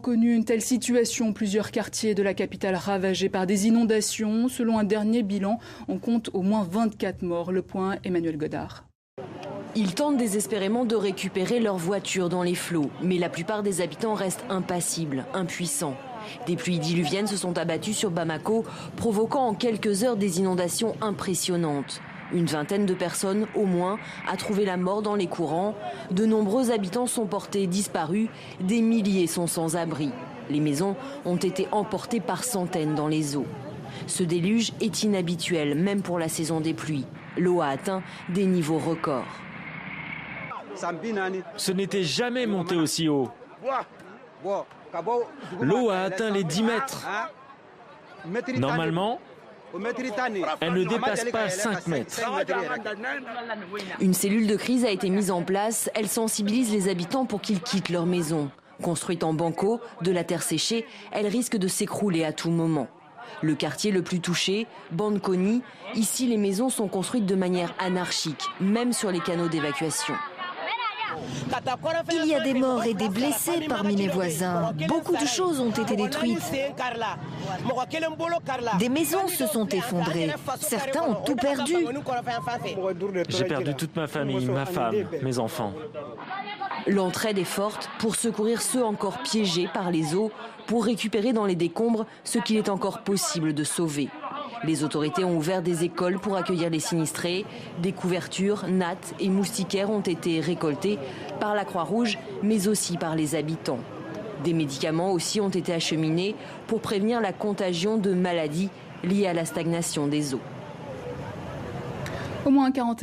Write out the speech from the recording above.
Connu une telle situation, plusieurs quartiers de la capitale ravagés par des inondations. Selon un dernier bilan, on compte au moins 24 morts. Le point, Emmanuel Godard. Ils tentent désespérément de récupérer leur voiture dans les flots, mais la plupart des habitants restent impassibles, impuissants. Des pluies diluviennes se sont abattues sur Bamako, provoquant en quelques heures des inondations impressionnantes. Une vingtaine de personnes, au moins, a trouvé la mort dans les courants. De nombreux habitants sont portés disparus. Des milliers sont sans abri. Les maisons ont été emportées par centaines dans les eaux. Ce déluge est inhabituel, même pour la saison des pluies. L'eau a atteint des niveaux records. Ce n'était jamais monté aussi haut. L'eau a atteint les 10 mètres. Normalement, elle ne dépasse pas 5 mètres. Une cellule de crise a été mise en place. Elle sensibilise les habitants pour qu'ils quittent leur maison. Construite en banco, de la terre séchée, elle risque de s'écrouler à tout moment. Le quartier le plus touché, Bankoni, ici les maisons sont construites de manière anarchique, même sur les canaux d'évacuation. Il y a des morts et des blessés parmi mes voisins. Beaucoup de choses ont été détruites. Des maisons se sont effondrées. Certains ont tout perdu. J'ai perdu toute ma famille, ma femme, mes enfants. L'entraide est forte pour secourir ceux encore piégés par les eaux, pour récupérer dans les décombres ce qu'il est encore possible de sauver. Les autorités ont ouvert des écoles pour accueillir les sinistrés. Des couvertures, nattes et moustiquaires ont été récoltés par la Croix-Rouge, mais aussi par les habitants. Des médicaments aussi ont été acheminés pour prévenir la contagion de maladies liées à la stagnation des eaux. Au moins 41